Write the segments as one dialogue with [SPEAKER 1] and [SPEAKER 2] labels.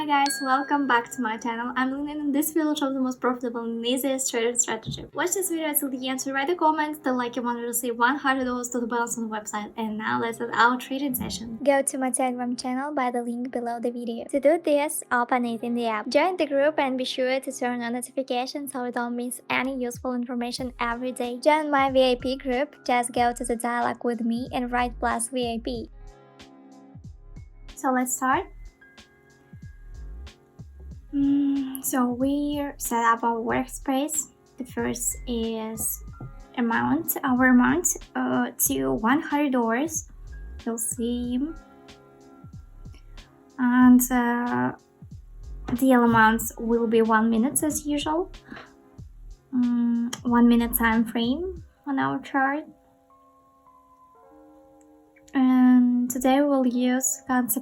[SPEAKER 1] guys, welcome back to my channel. I'm Lynn and in this video I'll show the most profitable and easiest trading strategy. Watch this video until the end to write a comment, then like you want to receive $100 to the balance on the website. And now let's start our trading session. Go to my Telegram channel by the link below the video. To do this, open it in the app. Join the group and be sure to turn on notifications so you don't miss any useful information every day. Join my VIP group, just go to the dialog with me and write plus VIP. So let's start. So we set up our workspace. The first is our amount to $100. You'll see, and the amounts will be 1 minute as usual. 1 minute time frame on our chart, and today we'll use Cancer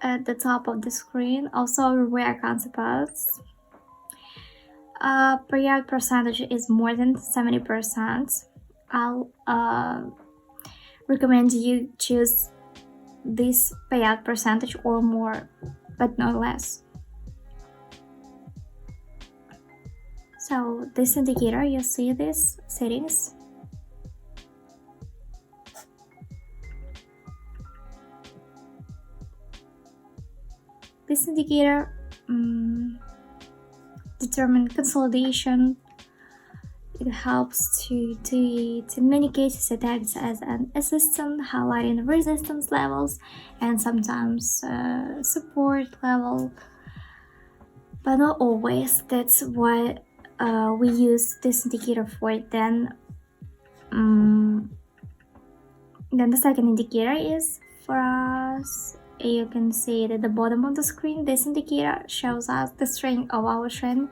[SPEAKER 1] at the top of the screen. Also rare Cancer. Payout percentage is more than 70%. I'll recommend you choose this payout percentage or more, but no less. So this indicator, you see this settings. This indicator determine consolidation. It helps to in many cases it acts as an assistant, highlighting resistance levels and sometimes support level, but not always. That's what we use this indicator for. Then the second indicator is for us. You can see it at the bottom of the screen. This indicator shows us the strength of our trend.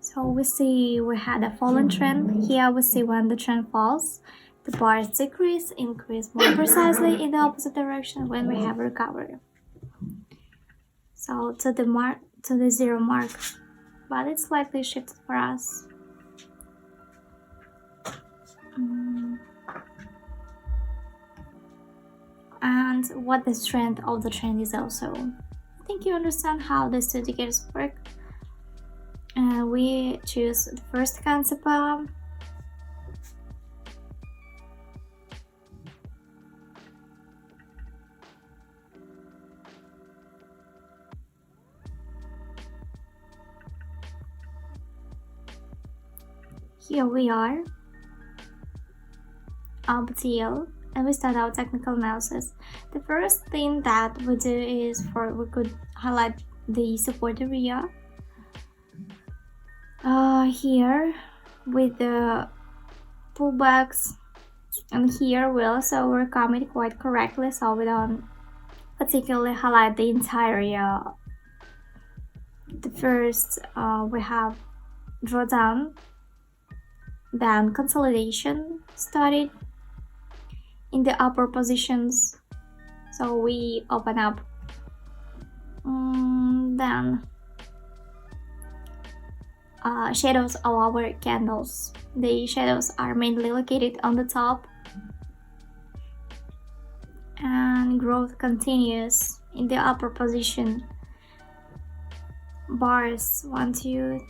[SPEAKER 1] So we see we had a fallen trend. Here we see when the trend falls, the bars decrease, increase more precisely in the opposite direction when we have recovery. So to the zero mark, but it's slightly shifted for us. And what the strength of the trend is also. I think you understand how these two indicators work. We choose the first Cancer. Here we are, UPTL, and we start our technical analysis. The first thing that we do is we could highlight the support area here with the pullbacks, and here we also overcome it quite correctly, so we don't particularly highlight the entire area. The first we have drawdown, then consolidation started in the upper positions, so we open up. Then shadows of our candles. The shadows are mainly located on the top, and growth continues in the upper position. Bars 1, 2,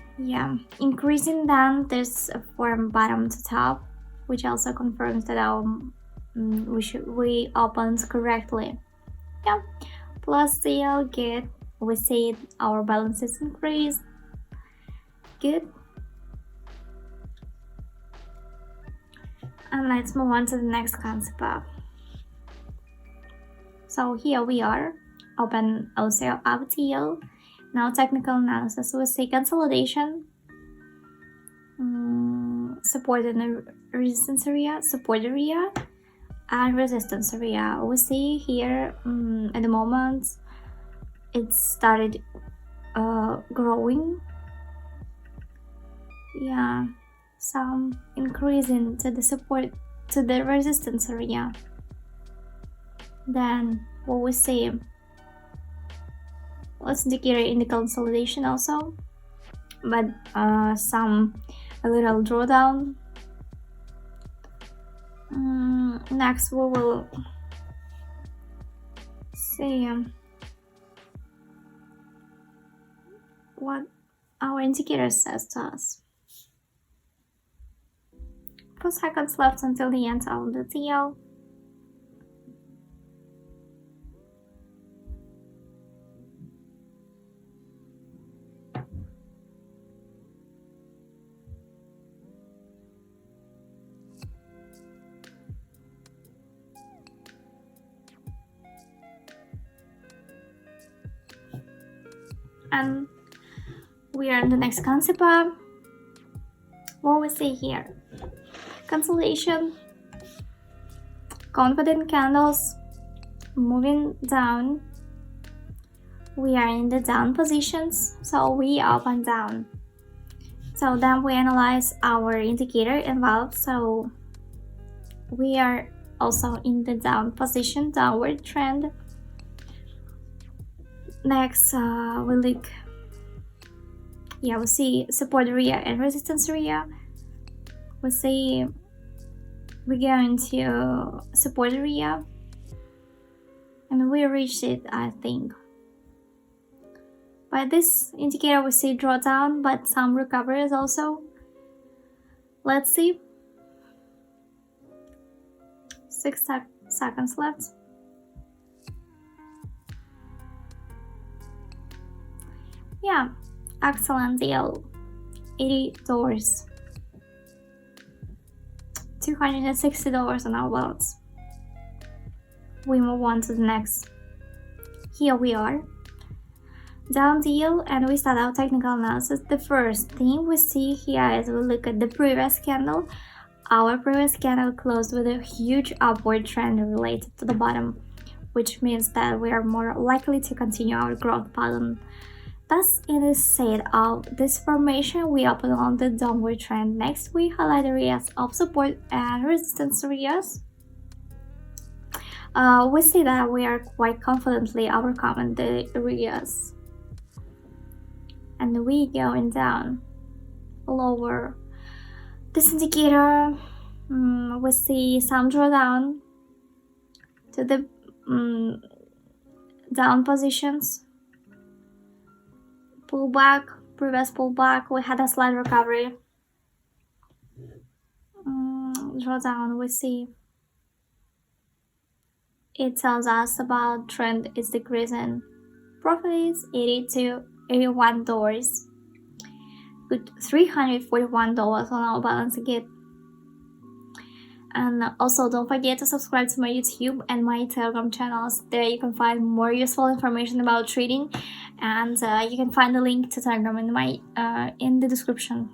[SPEAKER 1] increasing. Then there's a form bottom to top, which also confirms that our we opened correctly. Plus CL, good. We see our balances increase, good. And let's move on to the next concept. So here we are, open also UPTL. Now technical analysis. We see consolidation, support and resistance area, support area, and resistance area. We see here at the moment it started growing, some increasing to the support, to the resistance area. Then what we see, let's indicate in the consolidation also, but a little drawdown. Next we will see what our indicator says to us. 4 seconds left until the end of the deal. And we are in the next concept. What we see here: consolidation, confident candles, moving down. We are in the down positions, so we up and down. So then we analyze our indicator envelope. So we are also in the down position, downward trend. Next, we look. We see support area and resistance area. We see we go into support area, and we reached it, I think. By this indicator, we see drawdown, but some recoveries also. Let's see. 6 seconds left. Yeah, excellent deal. $80. $260 on our wallets. We move on to the next. Here we are. Down deal, and we start our technical analysis. The first thing we see here is we look at the previous candle. Our previous candle closed with a huge upward trend related to the bottom, which means that we are more likely to continue our growth pattern. Thus, in the state of this formation, we open on the downward trend. Next, we highlight areas of support and resistance areas. We see that we are quite confidently overcoming the areas. And we going down, lower. This indicator, we see some drawdown to the down positions. Pullback, previous pullback, we had a slight recovery. Drawdown, we see it tells us about trend is decreasing. Profit is $80 to $81, with $341 on our balance again. And also, don't forget to subscribe to my YouTube and my Telegram channels. There you can find more useful information about trading, and you can find the link to Telegram in the description.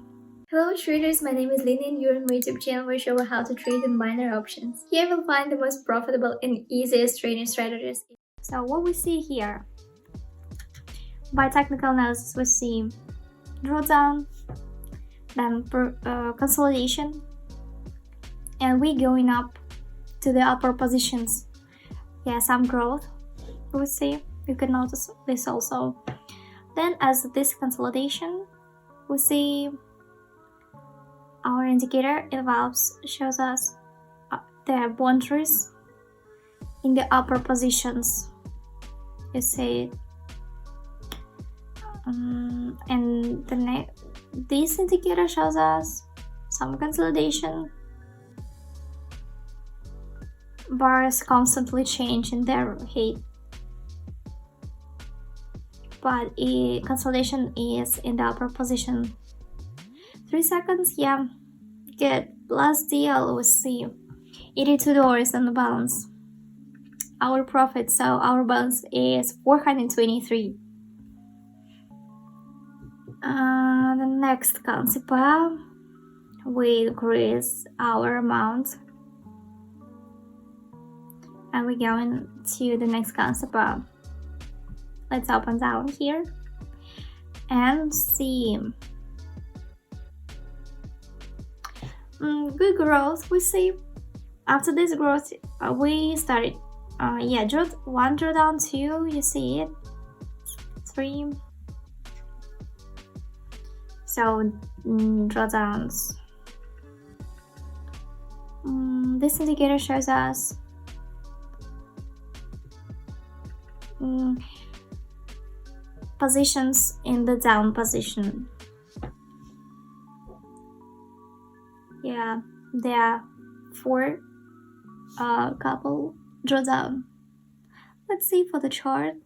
[SPEAKER 1] Hello traders, my name is Lynn and you're on my YouTube channel where I show you how to trade in minor options. Here you will find the most profitable and easiest trading strategies. So what we see here, by technical analysis, we see drawdown, then consolidation, and we going up to the upper positions. Yeah, some growth, we see. You can notice this also. Then as this consolidation, we see our indicator envelopes shows us the boundaries in the upper positions. You see, and this indicator shows us some consolidation. Bars constantly change in their height, but consolidation is in the upper position. 3 seconds, yeah, good. Last deal we see $82 on the balance. Our profit, so our balance is $423. The next concept, we increase our amount, and we go into the next concept. Let's open down here and see good growth. We see after this growth we started one drawdown, 2, you see it, 3, so drawdowns. This indicator shows us positions in the down position. Yeah, there are 4 couple drawdown. Let's see for the chart.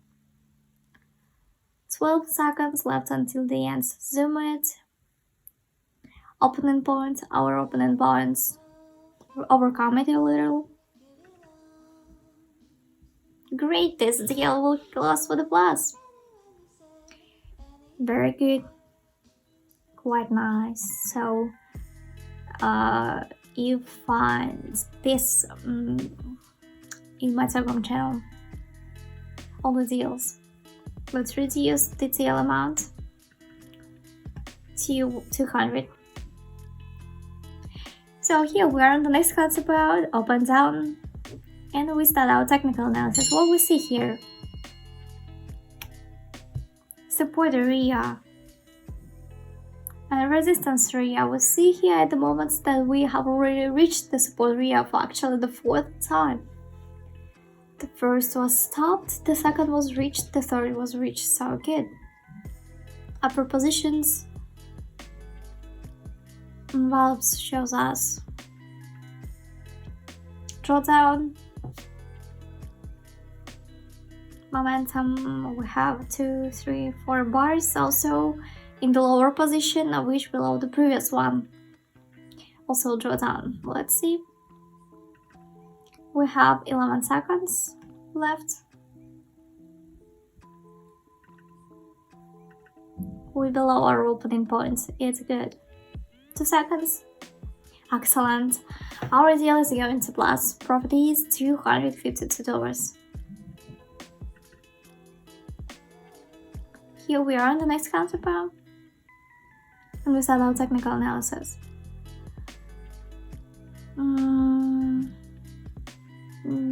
[SPEAKER 1] 12 seconds left until the end. Zoom it. Opening point, our opening points. Overcome it a little. Great, this deal will close with a plus. Very good. Quite nice. So, you find this in my Telegram channel. All the deals. Let's reduce the deal amount to 200. So here we are on the next concept about open down, and we start our technical analysis. What we see here: support area and resistance area. We see here at the moment that we have already reached the support area for actually the 4th time. The first was stopped, the second was reached, the third was reached. So good. Upper positions. Valves shows us drawdown. Momentum, we have 2, 3, 4 bars also in the lower position, of which below the previous one. Also drawdown. Let's see. We have 11 seconds left. We're below our opening points. It's good. 2 seconds. Excellent. Our deal is going to plus. Profit is $252. Here we are on the next counterpart. And we start our technical analysis.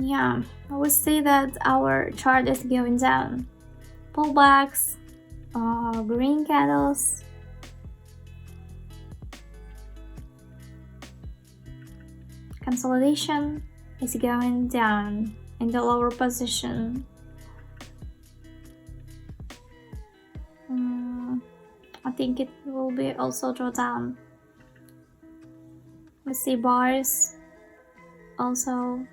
[SPEAKER 1] Yeah, we see that our chart is going down. Pullbacks, green candles. Consolidation is going down in the lower position. I think it will be also draw down. We see bars also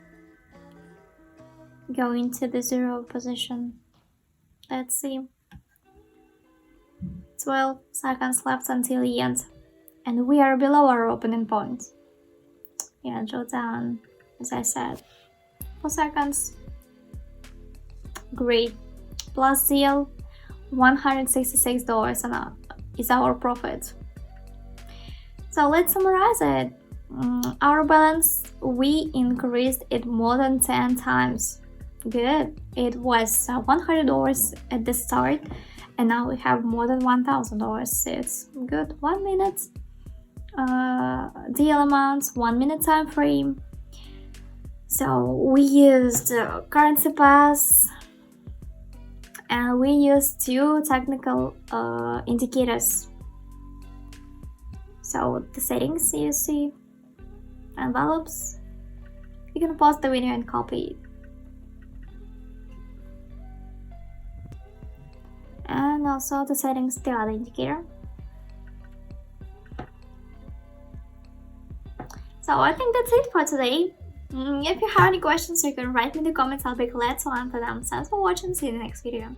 [SPEAKER 1] going to the 0 position. Let's see. 12 seconds left until the end, and we are below our opening point. Yeah, draw down, as I said. 4 seconds. Great. Plus deal, $166 and up is our profit. So let's summarize it. Our balance, we increased it more than 10 times. Good. It was $100 at the start, and now we have more than $1,000. It's good. 1 minute deal amounts, 1 minute time frame. So we used currency pass, and we used 2 technical indicators. So the settings you see, envelopes. You can pause the video and copy it. And also the settings, the other indicator. So I think that's it for today. If you have any questions, you can write me in the comments. I'll be glad to answer them. Thanks for watching. See you in the next video.